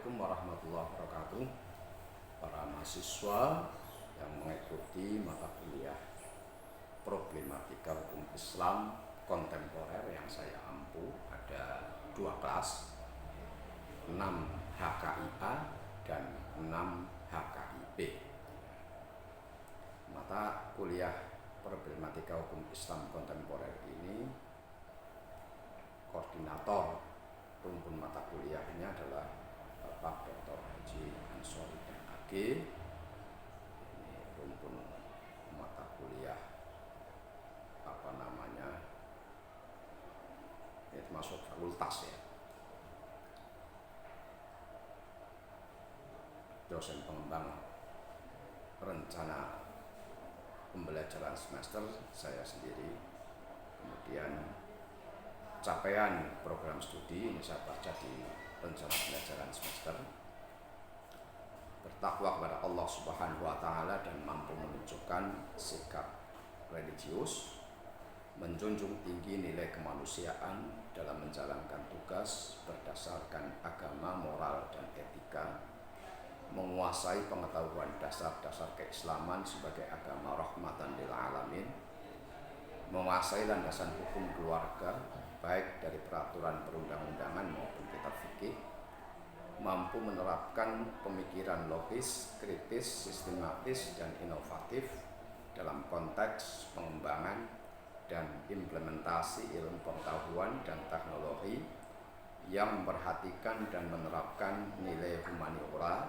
Assalamualaikum warahmatullahi wabarakatuh. Para mahasiswa yang mengikuti mata kuliah Problematika Hukum Islam Kontemporer yang saya ampu, ada 2 kelas, 6 HKIA dan 6 HKIP. Mata kuliah Problematika Hukum Islam Kontemporer ini, koordinator rumpun mata kuliahnya adalah Bapak Dr. Haji Ansori MAG. Ini rumpun mata kuliah ini termasuk fakultas ya. Dosen pengembang rencana pembelajaran semester saya sendiri. Kemudian capaian program studi ini saya baca di rencana pembelajaran semester. Bertakwa kepada Allah Subhanahu wa Ta'ala dan mampu menunjukkan sikap religius, menjunjung tinggi nilai kemanusiaan dalam menjalankan tugas berdasarkan agama, moral, dan etika, menguasai pengetahuan dasar-dasar keislaman sebagai agama rahmatan lil alamin, menguasai landasan hukum keluarga baik dari peraturan perundang-undangan maupun kitab fikih, mampu menerapkan pemikiran logis, kritis, sistematis, dan inovatif dalam konteks pengembangan dan implementasi ilmu pengetahuan dan teknologi yang memperhatikan dan menerapkan nilai humaniora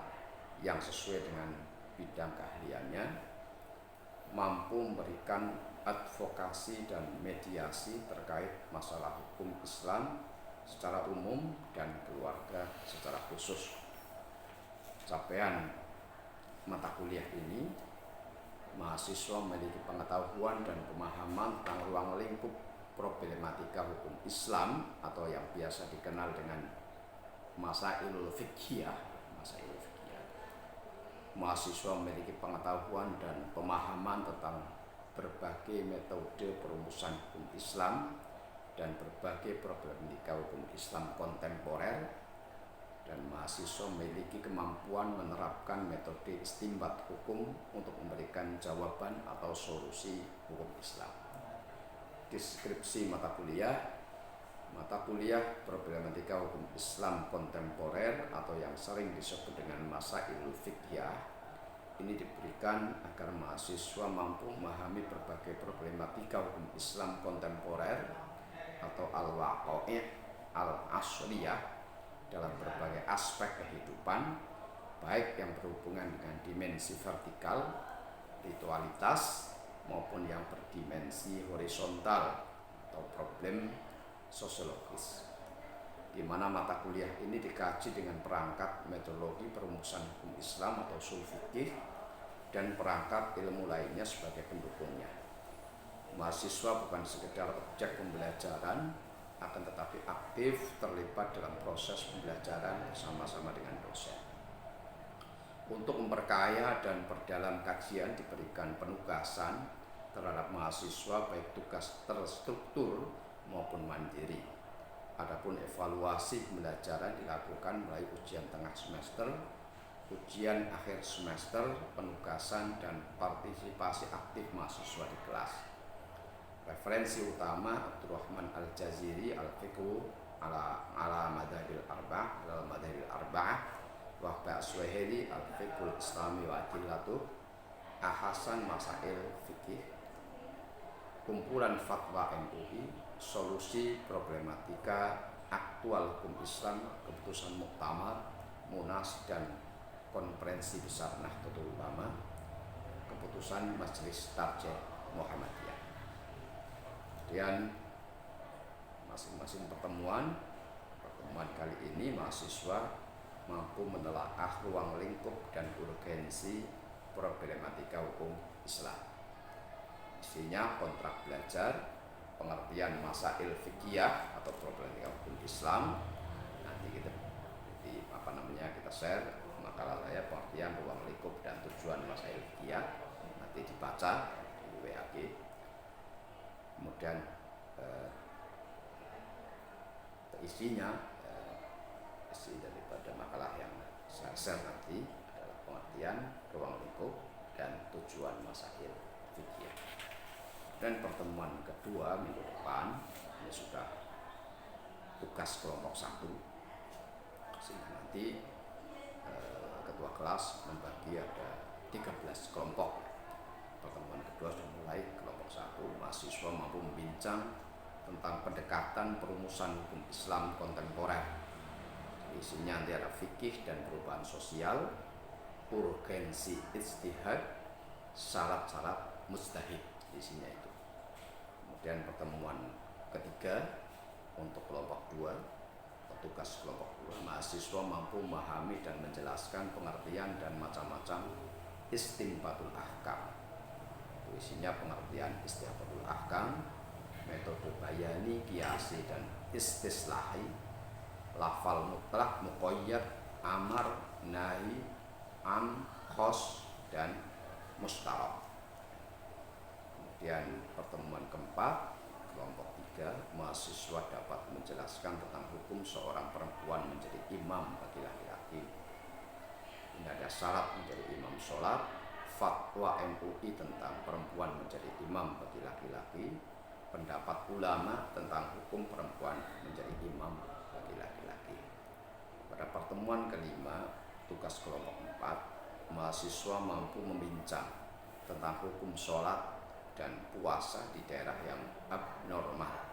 yang sesuai dengan bidang keahliannya, mampu memberikan advokasi dan mediasi terkait masalah hukum Islam secara umum dan keluarga secara khusus. Capaian mata kuliah ini, mahasiswa memiliki pengetahuan dan pemahaman tentang ruang lingkup problematika hukum Islam atau yang biasa dikenal dengan masailul fiqhiyah. Mahasiswa memiliki pengetahuan dan pemahaman tentang berbagai metode perumusan hukum Islam dan berbagai problematika hukum Islam kontemporer, dan mahasiswa memiliki kemampuan menerapkan metode istinbat hukum untuk memberikan jawaban atau solusi hukum Islam. Deskripsi mata kuliah Problematika Hukum Islam Kontemporer atau yang sering disebut dengan Masailul Fiqhiyah ini diberikan agar mahasiswa mampu memahami berbagai problematika hukum Islam kontemporer atau al-waqai' al-asriyah dalam berbagai aspek kehidupan, baik yang berhubungan dengan dimensi vertikal, ritualitas, maupun yang berdimensi horizontal atau problem sosiologis, di mana mata kuliah ini dikaji dengan perangkat metodologi perumusan hukum Islam atau ushul fikih dan perangkat ilmu lainnya sebagai pendukungnya. Mahasiswa bukan sekedar objek pembelajaran, akan tetapi aktif terlibat dalam proses pembelajaran bersama-sama dengan dosen. Untuk memperkaya dan perdalam kajian diberikan penugasan terhadap mahasiswa baik tugas terstruktur maupun mandiri. Adapun evaluasi pembelajaran dilakukan melalui ujian tengah semester, ujian akhir semester, penugasan, dan partisipasi aktif mahasiswa di kelas. Referensi utama Abdurrahman Al-Jaziri Al-Fiqhu ala madhabil arba'ah, Wahba Suhaili Al-Fiqhul Islami wa Adillatuh, Ahasan Masail Fikih, kumpulan fatwa MUI, solusi problematika aktual hukum Islam, keputusan muktamar, munas, dan konferensi besar Nahdlatul Ulama, keputusan Majelis Tarjih Muhammadiyah. Kemudian masing-masing pertemuan kali ini mahasiswa mampu menelaah ruang lingkup dan urgensi problematika hukum Islam. Isinya kontrak belajar, pengertian masail fikih atau problematika hukum Islam. Nanti kita share makalah saya pengertian ruang lingkup dan tujuan masail fikih. Nanti dibaca di WAG. Kemudian isi daripada makalah yang share nanti adalah pengertian ruang lingkup dan tujuan masail fikih. Dan pertemuan kedua minggu depan ini sudah tugas kelompok 1, sehingga nanti ketua kelas membagi ada 13 kelompok. Pertemuan kedua sudah mulai. Kelompok 1 mahasiswa mampu membincang tentang pendekatan perumusan hukum Islam kontemporer. Isinya nanti ada fikih dan perubahan sosial, urgensi ijtihad, syarat-syarat mujtahid, isinya itu. Kemudian pertemuan ketiga untuk kelompok 2, tugas kelompok 2, mahasiswa mampu memahami dan menjelaskan pengertian dan macam-macam istinbatul ahkam. Isinya pengertian istinbatul ahkam, metode bayani, kiasi dan istislahi, lafal mutlak, muqayyad, amar, nahi, am, khos dan mustarak. Kemudian pertemuan keempat kelompok 3, mahasiswa dapat menjelaskan tentang hukum seorang perempuan menjadi imam bagi laki-laki. Ini ada syarat menjadi imam sholat, fatwa MUI tentang perempuan menjadi imam bagi laki-laki, pendapat ulama tentang hukum perempuan menjadi imam bagi laki-laki. Pada pertemuan kelima, tugas kelompok 4, mahasiswa mampu membincang tentang hukum sholat dan puasa di daerah yang abnormal.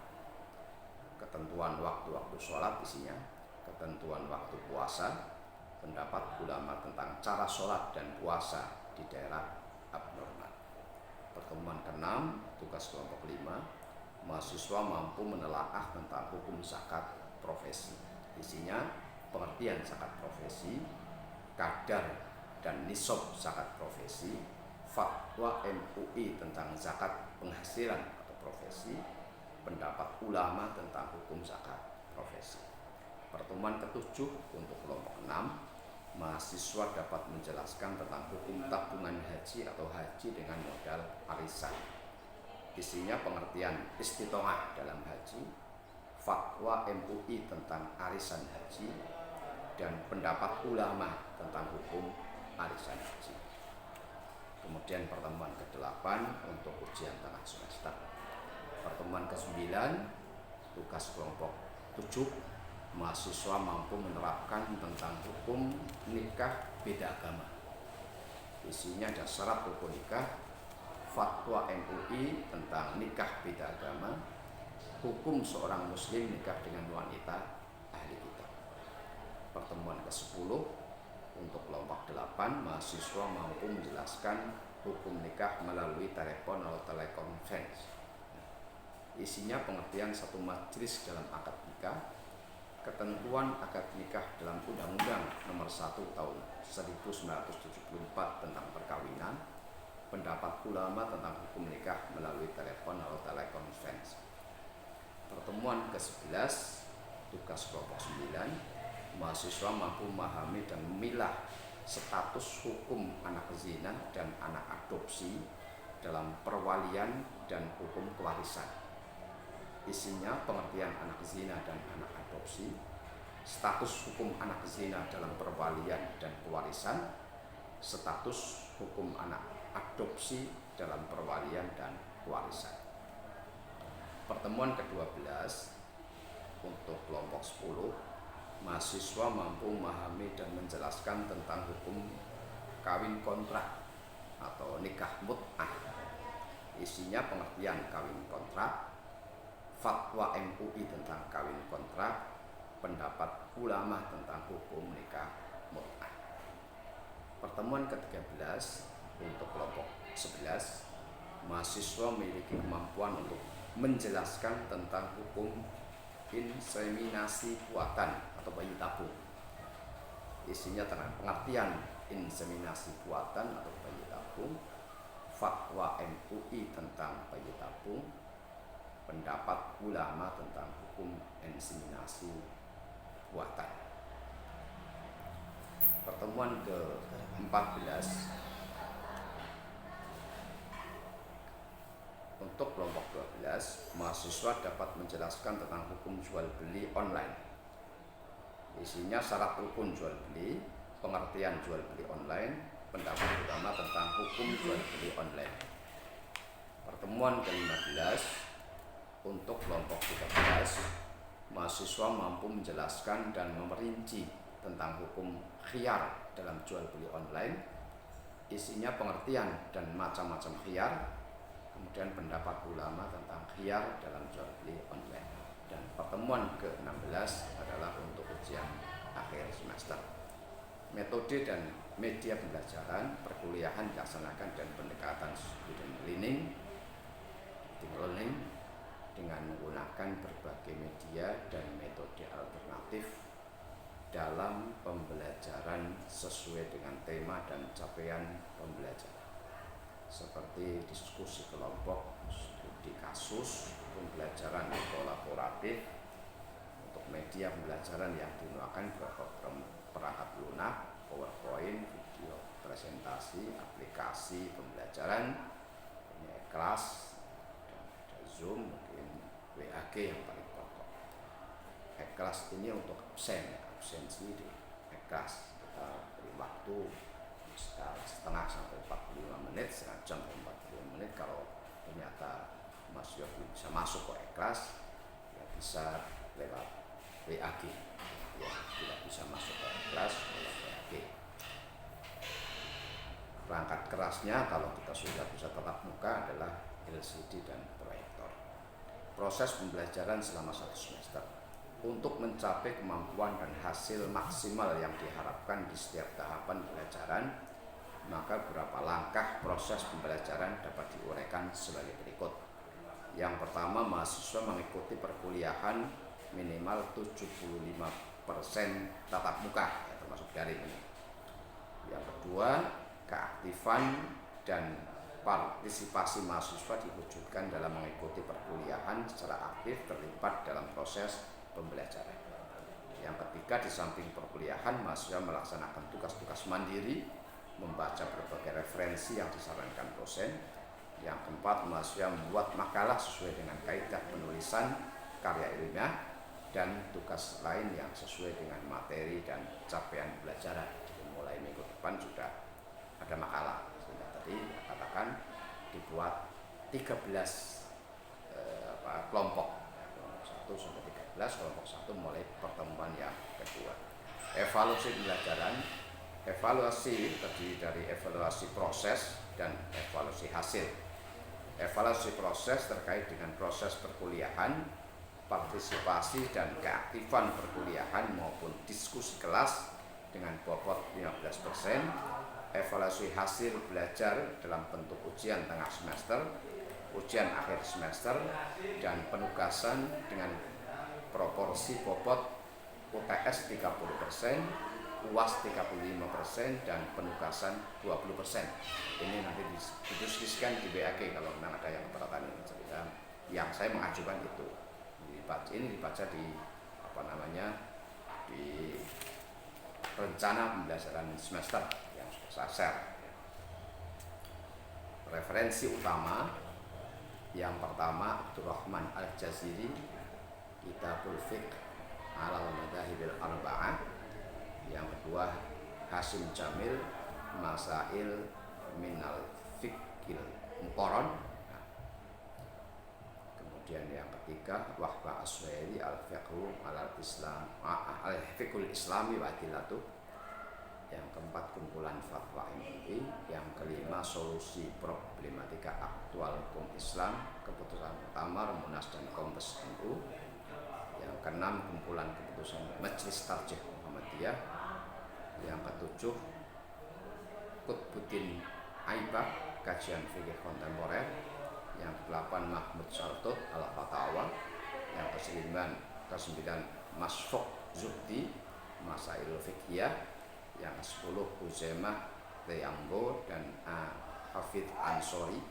Ketentuan waktu-waktu sholat isinya, ketentuan waktu puasa, pendapat ulama tentang cara sholat dan puasa di daerah abnormal. Pertemuan ke-6, tugas kelompok 5, mahasiswa mampu menelaah tentang hukum zakat profesi. Isinya pengertian zakat profesi, kadar dan nisab zakat profesi, fatwa MUI tentang zakat penghasilan atau profesi, pendapat ulama tentang hukum zakat profesi. Pertemuan ke-7 untuk kelompok 6, mahasiswa dapat menjelaskan tentang hukum tabungan haji atau haji dengan modal arisan. Isinya pengertian istitoah dalam haji, fatwa MUI tentang arisan haji, dan pendapat ulama tentang hukum arisan haji. Kemudian pertemuan ke-8 untuk ujian tengah semester. Pertemuan ke-9, tugas kelompok 7, mahasiswa mampu menerapkan tentang hukum nikah beda agama. Isinya ada syarat rukun nikah, fatwa MUI tentang nikah beda agama, hukum seorang muslim nikah dengan wanita ahli kitab. Pertemuan ke-10 untuk kelompok 8, mahasiswa mampu menjelaskan hukum nikah melalui telepon atau telekonferensi. Isinya pengertian satu majelis dalam akad nikah, ketentuan akad nikah dalam Undang-Undang Nomor 1 Tahun 1974 tentang perkawinan, pendapat ulama tentang hukum nikah melalui telepon atau telekonferensi. Pertemuan ke-11, tugas kelompok 9, mahasiswa mampu memahami dan memilah status hukum anak zina dan anak adopsi dalam perwalian dan hukum kewarisan. Isinya pengertian anak zina dan anak adopsi, status hukum anak zina dalam perwalian dan pewarisan, status hukum anak adopsi dalam perwalian dan pewarisan. Pertemuan ke-12 untuk kelompok 10, mahasiswa mampu memahami dan menjelaskan tentang hukum kawin kontrak atau nikah mut'ah. Isinya pengertian kawin kontrak, fatwa MUI tentang kawin kontrak, pendapat ulama tentang hukum nikah mut'ah. Pertemuan ke-13 untuk kelompok 11, mahasiswa memiliki kemampuan untuk menjelaskan tentang hukum inseminasi buatan atau bayi tabung. Isinya tentang pengertian inseminasi buatan atau bayi tabung, fatwa MUI tentang bayi tabung, pendapat ulama tentang hukum inseminasi buatan. Pertemuan ke-14 untuk kelompok 12, mahasiswa dapat menjelaskan tentang hukum jual beli online. Isinya syarat rukun jual beli, pengertian jual beli online, pendapat utama tentang hukum jual beli online. Pertemuan ke-15 untuk kelompok 13, mahasiswa mampu menjelaskan dan memperinci tentang hukum khiyar dalam jual beli online, isinya pengertian dan macam-macam khiyar, kemudian pendapat ulama tentang khiyar dalam jual beli online. Dan pertemuan ke-16 adalah untuk ujian akhir semester. Metode dan media pembelajaran perkuliahan dilaksanakan dan pendekatan student learning dengan menggunakan berbagai media dan metode alternatif dalam pembelajaran sesuai dengan tema dan capaian pembelajaran, seperti diskusi kelompok, studi kasus, pembelajaran kolaboratif. Untuk media pembelajaran yang digunakan perangkat lunak, PowerPoint, video presentasi, aplikasi pembelajaran, kelas, dan ada Zoom, mungkin WAG yang paling pokok. Kelas ini untuk absensi di kelas kita beri waktu setengah sampai 45 menit, setengah jam sampai 45 menit. Kalau ternyata mahasiswa bisa masuk ke kelas, ya bisa lewat WAG, ya tidak bisa masuk ke kelas lewat WAG. Perangkat kerasnya kalau kita sudah bisa tatap muka adalah LCD dan proyektor. Proses pembelajaran selama 1 semester untuk mencapai kemampuan dan hasil maksimal yang diharapkan di setiap tahapan pembelajaran, maka beberapa langkah proses pembelajaran dapat diuraikan sebagai berikut. Yang pertama, mahasiswa mengikuti perkuliahan minimal 75% tatap muka, ya, termasuk daring ini. Yang kedua, keaktifan dan partisipasi mahasiswa diwujudkan dalam mengikuti perkuliahan secara aktif terlibat dalam proses pembelajaran. Yang ketiga, di samping perkuliahan, mahasiswa melaksanakan tugas-tugas mandiri, membaca berbagai referensi yang disarankan dosen. Yang keempat, mahasiswa membuat makalah sesuai dengan kaidah penulisan karya ilmiah dan tugas lain yang sesuai dengan materi dan capaian pembelajaran. Jadi mulai minggu depan sudah ada makalah. Sehingga tadi katakan dibuat 13 kelompok, 1 sampai 13, kelompok 1 mulai pertemuan yang kedua. Evaluasi pembelajaran. Evaluasi terdiri dari evaluasi proses dan evaluasi hasil. Evaluasi proses terkait dengan proses perkuliahan, partisipasi dan keaktifan perkuliahan maupun diskusi kelas dengan bobot 15%. Evaluasi hasil belajar dalam bentuk ujian tengah semester, ujian akhir semester, dan penugasan dengan proporsi bobot UTS 30%, UAS 35%, dan penugasan 20%. Ini nanti didiskusikan di BAG kalau memang ada yang keberatan ini. Yang saya mengajukan itu. Ini dibaca di di rencana pembelajaran semester yang sudah saya share. Referensi utama yang pertama, Abdurrahman Al-Jaziri, Kitabul Fiqh Alal Madhahibil Arba'ah. Yang kedua, Hasim Jamil, Masail Minal Fiqhil Muqaran. Kemudian yang ketiga, Wahbah Aswairi Al-Fiqhu Al-Fiqhul Islami wa Adillatuh. Yang keempat, kumpulan fatwa MUI. Yang kelima, solusi problematika aktual hukum Islam, keputusan Muktamar, Munas dan Kombes NU. Yang keenam, kumpulan keputusan Majelis Tarjih Muhammadiyah. Yang ketujuh, Qutbuddin Aibah, kajian fikih kontemporer. Yang ke-8, Mahmud Syartut Al-Fatawa. Yang ke-9, Masfuq Zuhdi, Masail Fiqhiyah. Yang ke-10, Huzaimah Teyambo dan Hafidh Ansori,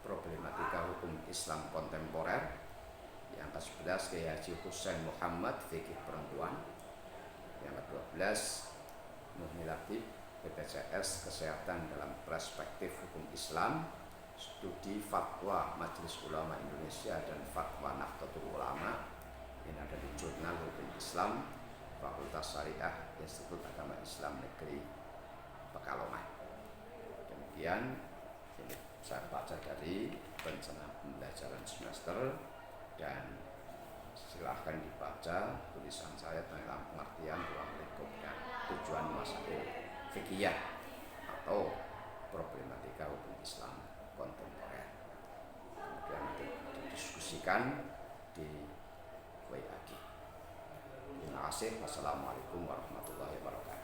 problematika hukum Islam kontemporer. Yang ke-11, Kiai Haji Husain Muhammad, fikih perempuan. Yang ke-12, Muhni Latif, BPJS Kesehatan dalam Perspektif Hukum Islam, studi fatwa Majelis Ulama Indonesia dan fatwa Nahdlatul Ulama. Ini ada di Jurnal Hukum Islam. Fakultas Syariah Institut Agama Islam Negeri Pekalongan. Demikian ini saya baca dari rencana pembelajaran semester, dan silahkan dibaca tulisan saya tentang pengertian ruang lingkup dan tujuan masail fikih atau problematika hukum Islam kontemporer. Kemudian didiskusikan di WA. Terima kasih. Wassalamualaikum warahmatullahi wabarakatuh.